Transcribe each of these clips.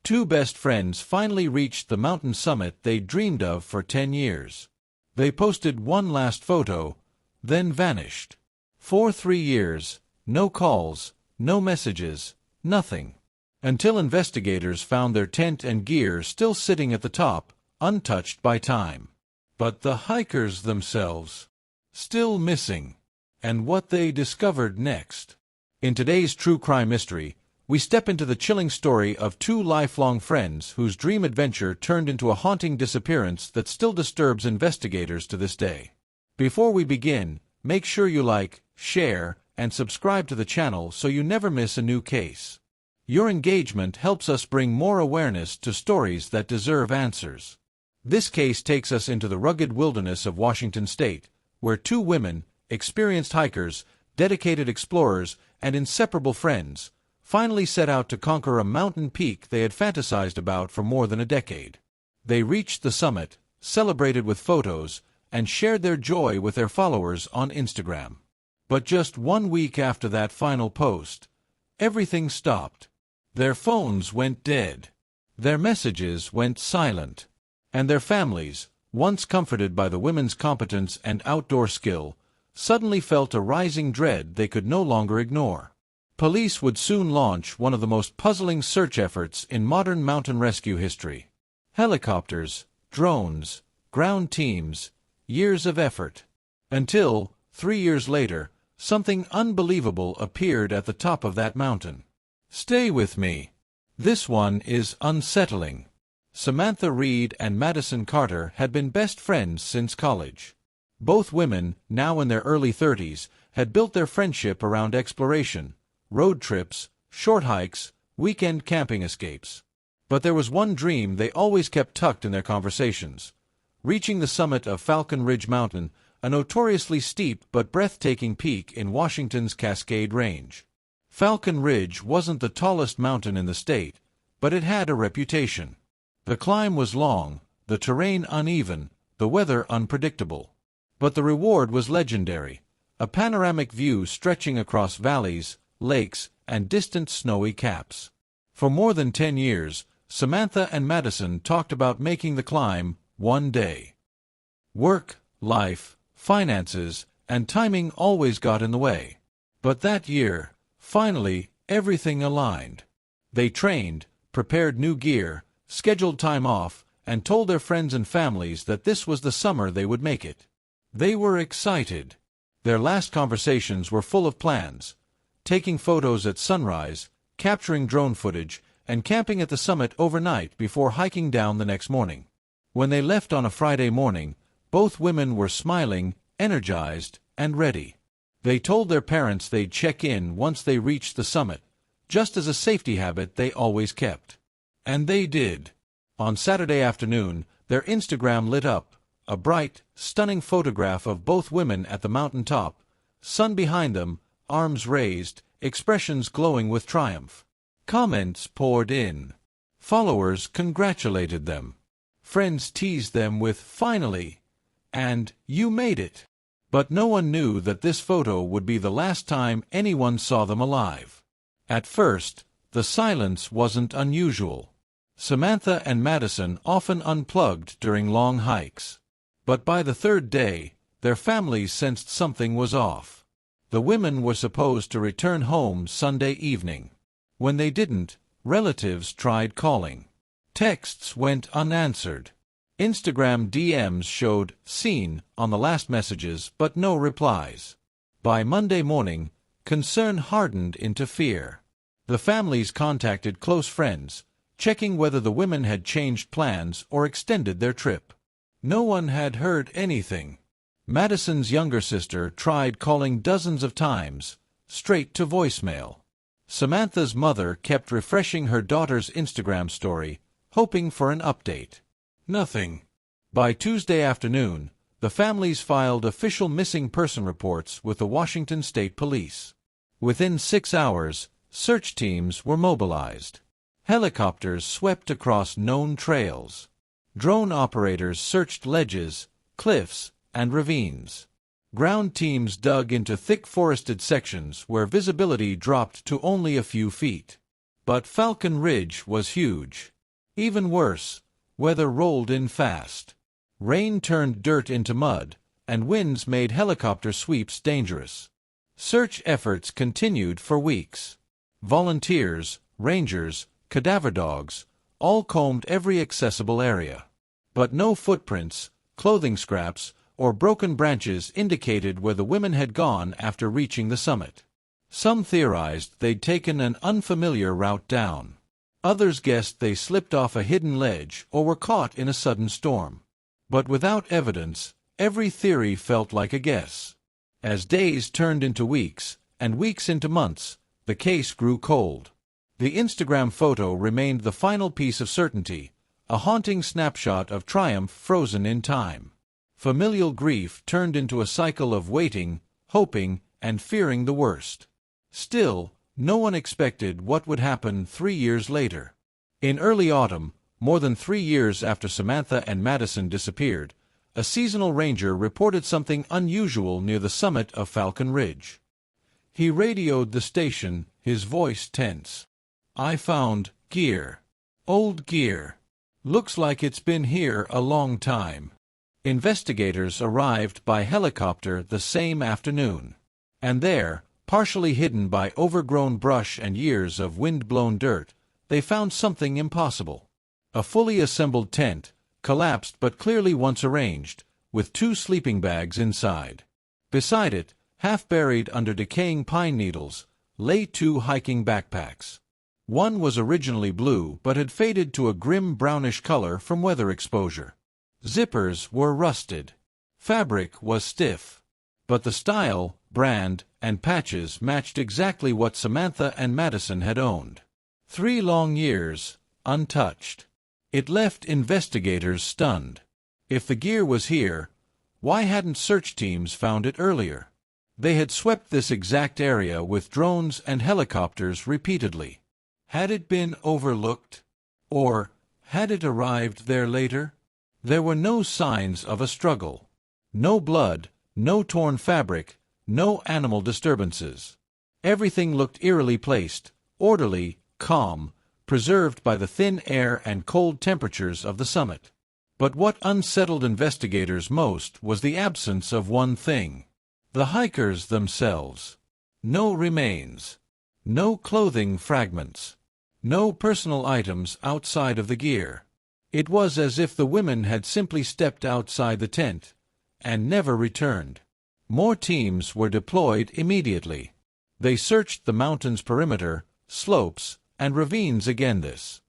Two best friends finally reached the mountain summit they dreamed of for 10 years. They posted one last photo, then vanished. For 3 years, no calls, no messages, nothing. Until investigators found their tent and gear still sitting at the top, untouched by time. But the hikers themselves, still missing. And what they discovered next. In today's true crime mystery, we step into the chilling story of two lifelong friends whose dream adventure turned into a haunting disappearance that still disturbs investigators to this day. Before we begin, make sure you like, share, and subscribe to the channel so you never miss a new case. Your engagement helps us bring more awareness to stories that deserve answers. This case takes us into the rugged wilderness of Washington State, where two women, experienced hikers, dedicated explorers, and inseparable friends, finally set out to conquer a mountain peak they had fantasized about for more than a decade. They reached the summit, celebrated with photos, and shared their joy with their followers on Instagram. But just 1 week after that final post, everything stopped. Their phones went dead. Their messages went silent. And their families, once comforted by the women's competence and outdoor skill, suddenly felt a rising dread they could no longer ignore. Police would soon launch one of the most puzzling search efforts in modern mountain rescue history. Helicopters, drones, ground teams, years of effort. Until, 3 years later, something unbelievable appeared at the top of that mountain. Stay with me. This one is unsettling. Samantha Reed and Madison Carter had been best friends since college. Both women, now in their early 30s, had built their friendship around exploration, road trips, short hikes, weekend camping escapes. But there was one dream they always kept tucked in their conversations: reaching the summit of Falcon Ridge Mountain, a notoriously steep but breathtaking peak in Washington's Cascade Range. Falcon Ridge wasn't the tallest mountain in the state, but it had a reputation. The climb was long, the terrain uneven, the weather unpredictable. But the reward was legendary: a panoramic view stretching across valleys, lakes, and distant snowy caps. For more than 10 years, Samantha and Madison talked about making the climb one day. Work, life, finances, and timing always got in the way. But that year, finally, everything aligned. They trained, prepared new gear, scheduled time off, and told their friends and families that this was the summer they would make it. They were excited. Their last conversations were full of plans: taking photos at sunrise, capturing drone footage, and camping at the summit overnight before hiking down the next morning. When they left on a Friday morning, both women were smiling, energized, and ready. They told their parents they'd check in once they reached the summit, just as a safety habit they always kept. And they did. On Saturday afternoon, their Instagram lit up: a bright, stunning photograph of both women at the mountain top, sun behind them, arms raised, expressions glowing with triumph. Comments poured in. Followers congratulated them. Friends teased them with "finally" and "you made it." But no one knew that this photo would be the last time anyone saw them alive. At first, the silence wasn't unusual. Samantha and Madison often unplugged during long hikes. But by the third day, their families sensed something was off. The women were supposed to return home Sunday evening. When they didn't, relatives tried calling. Texts went unanswered. Instagram DMs showed "seen" on the last messages, but no replies. By Monday morning, concern hardened into fear. The families contacted close friends, checking whether the women had changed plans or extended their trip. No one had heard anything. Madison's younger sister tried calling dozens of times, straight to voicemail. Samantha's mother kept refreshing her daughter's Instagram story, hoping for an update. Nothing. By Tuesday afternoon, the families filed official missing person reports with the Washington State Police. Within 6 hours, search teams were mobilized. Helicopters swept across known trails. Drone operators searched ledges, cliffs, and ravines. Ground teams dug into thick forested sections where visibility dropped to only a few feet. But Falcon Ridge was huge. Even worse, weather rolled in fast. Rain turned dirt into mud, and winds made helicopter sweeps dangerous. Search efforts continued for weeks. Volunteers, rangers, cadaver dogs, all combed every accessible area. But no footprints, clothing scraps, or broken branches indicated where the women had gone after reaching the summit. Some theorized they'd taken an unfamiliar route down. Others guessed they slipped off a hidden ledge or were caught in a sudden storm. But without evidence, every theory felt like a guess. As days turned into weeks, and weeks into months, the case grew cold. The Instagram photo remained the final piece of certainty, a haunting snapshot of triumph frozen in time. Familial grief turned into a cycle of waiting, hoping, and fearing the worst. Still, no one expected what would happen 3 years later. In early autumn, more than 3 years after Samantha and Madison disappeared, a seasonal ranger reported something unusual near the summit of Falcon Ridge. He radioed the station, his voice tense. "I found gear. Old gear. Looks like it's been here a long time." Investigators arrived by helicopter the same afternoon. And there, partially hidden by overgrown brush and years of wind-blown dirt, they found something impossible. A fully assembled tent, collapsed but clearly once arranged, with 2 sleeping bags inside. Beside it, half buried under decaying pine needles, lay 2 hiking backpacks. One was originally blue but had faded to a grim brownish color from weather exposure. Zippers were rusted. Fabric was stiff. But the style, brand, and patches matched exactly what Samantha and Madison had owned. 3 long years, untouched. It left investigators stunned. If the gear was here, why hadn't search teams found it earlier? They had swept this exact area with drones and helicopters repeatedly. Had it been overlooked? Or had it arrived there later? There were no signs of a struggle. No blood, no torn fabric, no animal disturbances. Everything eerily eerily placed, orderly, calm, preserved by the thin air and cold temperatures of the summit. But what unsettled investigators most was the absence of one thing: the hikers themselves. No remains. No clothing fragments. No personal items outside of the gear. It was as if the women had simply stepped outside the tent and never returned. More teams were deployed immediately. They searched the mountain's perimeter, slopes, and ravines again this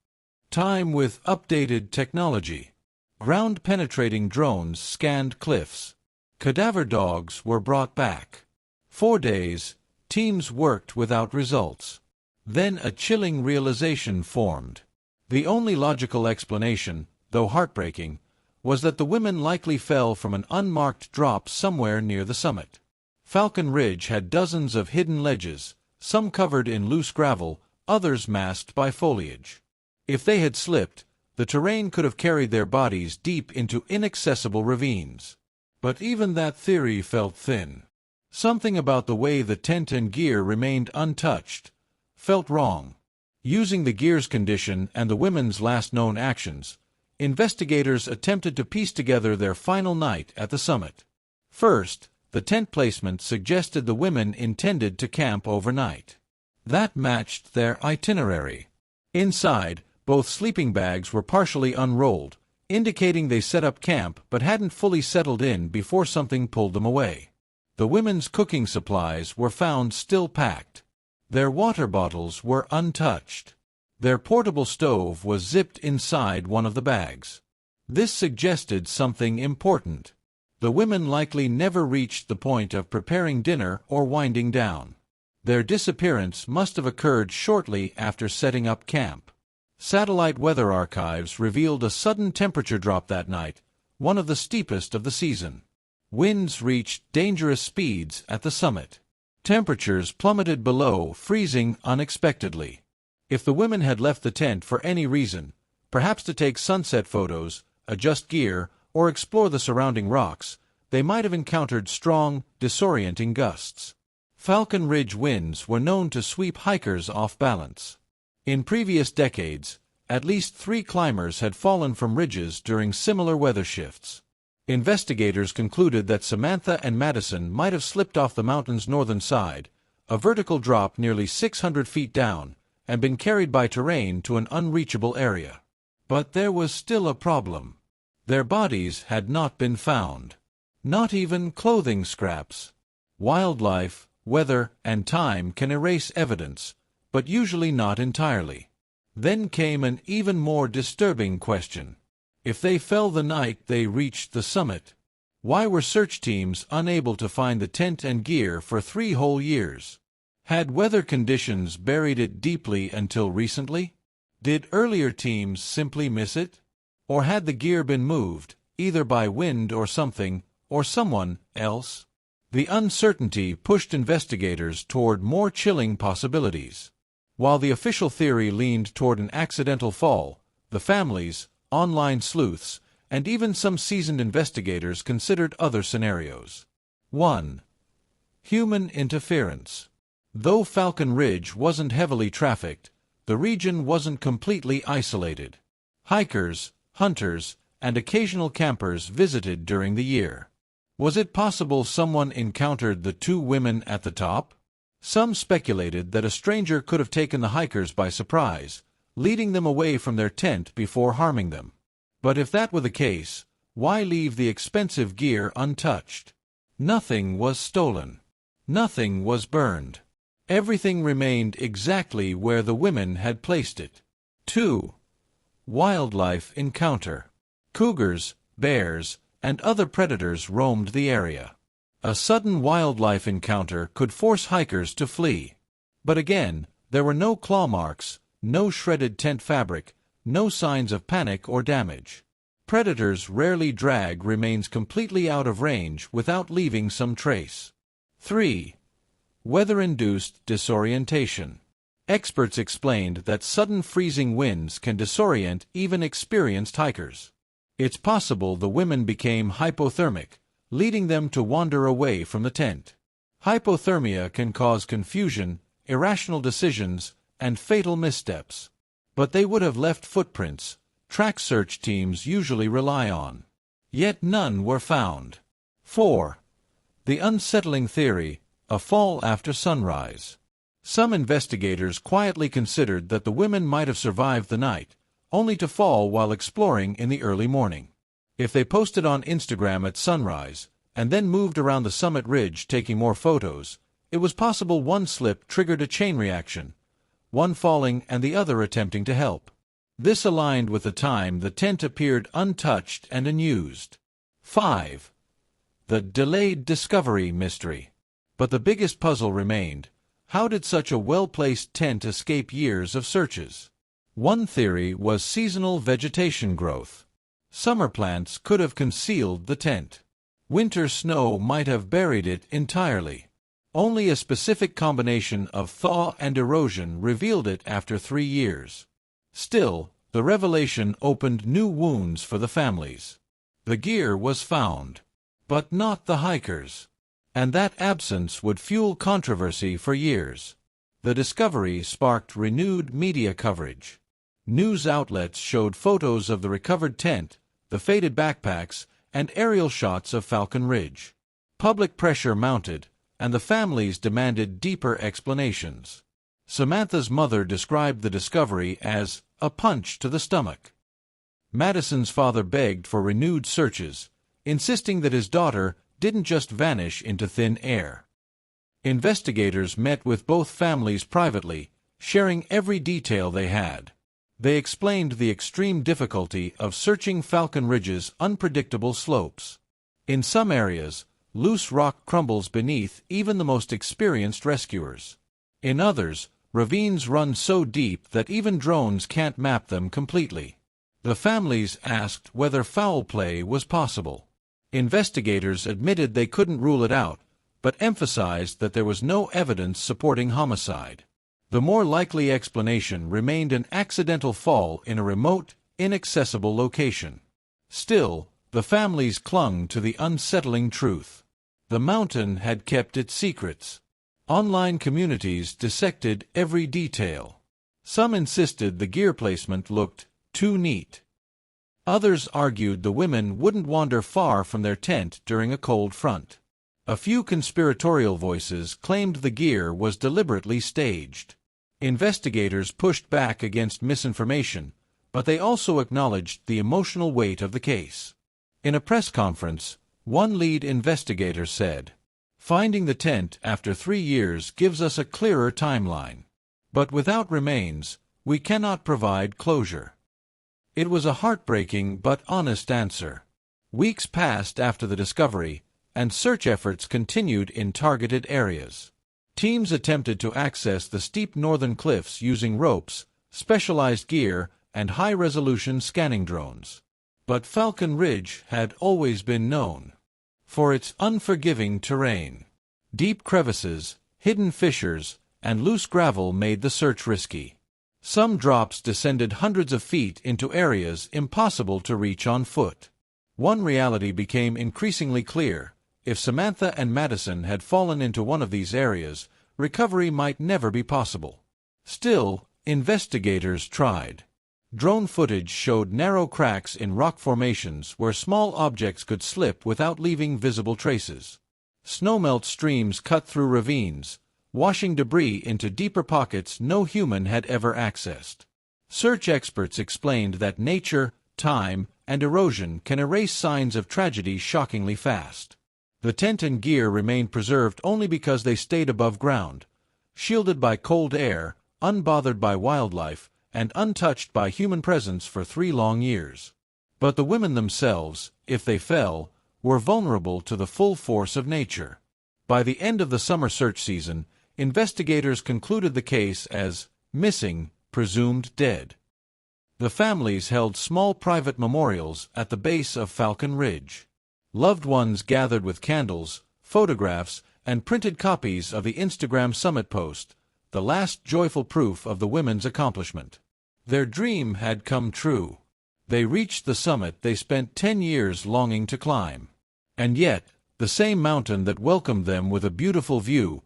time with updated technology. Ground-penetrating drones scanned cliffs. Cadaver dogs were brought back. 4 days, teams worked without results. Then a chilling realization formed. The only logical explanation, though heartbreaking, was that the women likely fell from an unmarked drop somewhere near the summit. Falcon Ridge had dozens of hidden ledges, some covered in loose gravel, others masked by foliage. If they had slipped, the terrain could have carried their bodies deep into inaccessible ravines. But even that theory felt thin. Something about the way the tent and gear remained untouched felt wrong. Using the gear's condition and the women's last known actions, investigators attempted to piece together their final night at the summit. First, the tent placement suggested the women intended to camp overnight. That matched their itinerary. Inside, both sleeping bags were partially unrolled, indicating they set up camp but hadn't fully settled in before something pulled them away. The women's cooking supplies were found still packed. Their water bottles were untouched. Their portable stove was zipped inside one of the bags. This suggested something important. The women likely never reached the point of preparing dinner or winding down. Their disappearance must have occurred shortly after setting up camp. Satellite weather archives revealed a sudden temperature drop that night, one of the steepest of the season. Winds reached dangerous speeds at the summit. Temperatures plummeted below freezing unexpectedly. If the women had left the tent for any reason, perhaps to take sunset photos, adjust gear, or explore the surrounding rocks, they might have encountered strong, disorienting gusts. Falcon Ridge winds were known to sweep hikers off balance. In previous decades, At least 3 climbers had fallen from ridges during similar weather shifts. Investigators concluded that Samantha and Madison might have slipped off the mountain's northern side, a vertical drop nearly 600 feet down, and been carried by terrain to an unreachable area. But there was still a problem. Their bodies had not been found. Not even clothing scraps. Wildlife, weather, and time can erase evidence, but usually not entirely. Then came an even more disturbing question. If they fell the night they reached the summit, why were search teams unable to find the tent and gear for 3 whole years? Had weather conditions buried it deeply until recently? Did earlier teams simply miss it? Or had the gear been moved, either by wind or something, or someone else? The uncertainty pushed investigators toward more chilling possibilities. While the official theory leaned toward an accidental fall, the families, online sleuths, and even some seasoned investigators considered other scenarios. 1. Human interference. Though Falcon Ridge wasn't heavily trafficked, the region wasn't completely isolated. Hikers, hunters, and occasional campers visited during the year. Was it possible someone encountered the 2 women at the top? Some speculated that a stranger could have taken the hikers by surprise, leading them away from their tent before harming them. But if that were the case, why leave the expensive gear untouched? Nothing was stolen. Nothing was burned. Everything remained exactly where the women had placed it. 2. Wildlife encounter. Cougars, bears, and other predators roamed the area. A sudden wildlife encounter could force hikers to flee. But again, there were no claw marks, no shredded tent fabric, no signs of panic or damage. Predators rarely drag remains completely out of range without leaving some trace. 3. Weather-induced disorientation. Experts explained that sudden freezing winds can disorient even experienced hikers. It's possible the women became hypothermic, leading them to wander away from the tent. Hypothermia can cause confusion, irrational decisions, and fatal missteps. But they would have left footprints, track search teams usually rely on. Yet none were found. 4. The unsettling theory, a fall after sunrise. Some investigators quietly considered that the women might have survived the night, only to fall while exploring in the early morning. If they posted on Instagram at sunrise, and then moved around the summit ridge taking more photos, it was possible one slip triggered a chain reaction, one falling and the other attempting to help. This aligned with the time the tent appeared untouched and unused. 5. The delayed discovery mystery. But the biggest puzzle remained. How did such a well-placed tent escape years of searches? One theory was seasonal vegetation growth. Summer plants could have concealed the tent. Winter snow might have buried it entirely. Only a specific combination of thaw and erosion revealed it after 3 years. Still, the revelation opened new wounds for the families. The gear was found, but not the hikers. And that absence would fuel controversy for years. The discovery sparked renewed media coverage. News outlets showed photos of the recovered tent, the faded backpacks, and aerial shots of Falcon Ridge. Public pressure mounted, and the families demanded deeper explanations. Samantha's mother described the discovery as a punch to the stomach. Madison's father begged for renewed searches, insisting that his daughter didn't just vanish into thin air. Investigators met with both families privately, sharing every detail they had. They explained the extreme difficulty of searching Falcon Ridge's unpredictable slopes. In some areas, loose rock crumbles beneath even the most experienced rescuers. In others, ravines run so deep that even drones can't map them completely. The families asked whether foul play was possible. Investigators admitted they couldn't rule it out, but emphasized that there was no evidence supporting homicide. The more likely explanation remained an accidental fall in a remote, inaccessible location. Still, the families clung to the unsettling truth. The mountain had kept its secrets. Online communities dissected every detail. Some insisted the gear placement looked too neat. Others argued the women wouldn't wander far from their tent during a cold front. A few conspiratorial voices claimed the gear was deliberately staged. Investigators pushed back against misinformation, but they also acknowledged the emotional weight of the case. In a press conference, one lead investigator said, "Finding the tent after 3 years gives us a clearer timeline. But without remains, we cannot provide closure." It was a heartbreaking but honest answer. Weeks passed after the discovery, and search efforts continued in targeted areas. Teams attempted to access the steep northern cliffs using ropes, specialized gear, and high-resolution scanning drones. But Falcon Ridge had always been known for its unforgiving terrain. Deep crevices, hidden fissures, and loose gravel made the search risky. Some drops descended hundreds of feet into areas impossible to reach on foot. One reality became increasingly clear: if Samantha and Madison had fallen into one of these areas, recovery might never be possible. Still, investigators tried. Drone footage showed narrow cracks in rock formations where small objects could slip without leaving visible traces. Snowmelt streams cut through ravines, washing debris into deeper pockets no human had ever accessed. Search experts explained that nature, time, and erosion can erase signs of tragedy shockingly fast. The tent and gear remained preserved only because they stayed above ground, shielded by cold air, unbothered by wildlife, and untouched by human presence for 3 long years. But the women themselves, if they fell, were vulnerable to the full force of nature. By the end of the summer search season, investigators concluded the case as missing, presumed dead. The families held small private memorials at the base of Falcon Ridge. Loved ones gathered with candles, photographs, and printed copies of the Instagram summit post, the last joyful proof of the women's accomplishment. Their dream had come true. They reached the summit they spent 10 years longing to climb. And yet, the same mountain that welcomed them with a beautiful view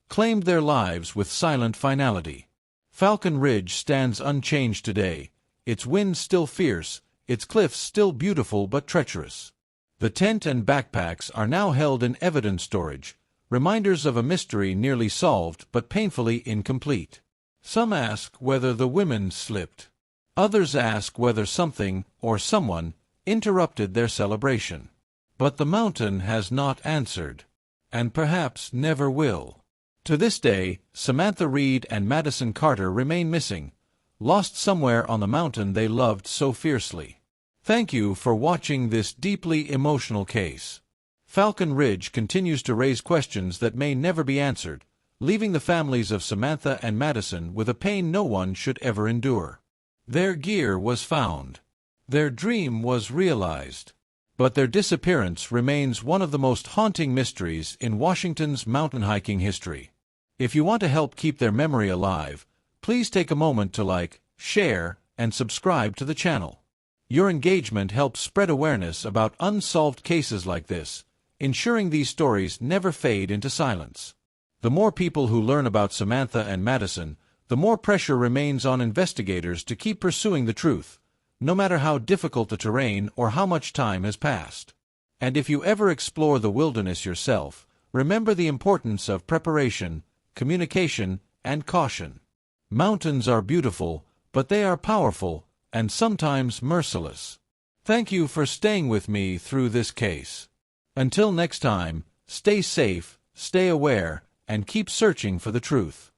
claimed their lives with silent finality. Falcon Ridge stands unchanged today, its winds still fierce, its cliffs still beautiful but treacherous. The tent and backpacks are now held in evidence storage, reminders of a mystery nearly solved but painfully incomplete. Some ask whether the women slipped. Others ask whether something, or someone, interrupted their celebration. But the mountain has not answered, and perhaps never will. To this day, Samantha Reed and Madison Carter remain missing, lost somewhere on the mountain they loved so fiercely. Thank you for watching this deeply emotional case. Falcon Ridge continues to raise questions that may never be answered, leaving the families of Samantha and Madison with a pain no one should ever endure. Their gear was found. Their dream was realized. But their disappearance remains one of the most haunting mysteries in Washington's mountain hiking history. If you want to help keep their memory alive, please take a moment to like, share, and subscribe to the channel. Your engagement helps spread awareness about unsolved cases like this, ensuring these stories never fade into silence. The more people who learn about Samantha and Madison, the more pressure remains on investigators to keep pursuing the truth, no matter how difficult the terrain or how much time has passed. And if you ever explore the wilderness yourself, remember the importance of preparation, communication, and caution. Mountains are beautiful, but they are powerful, and sometimes merciless. Thank you for staying with me through this case. Until next time, stay safe, stay aware, and keep searching for the truth.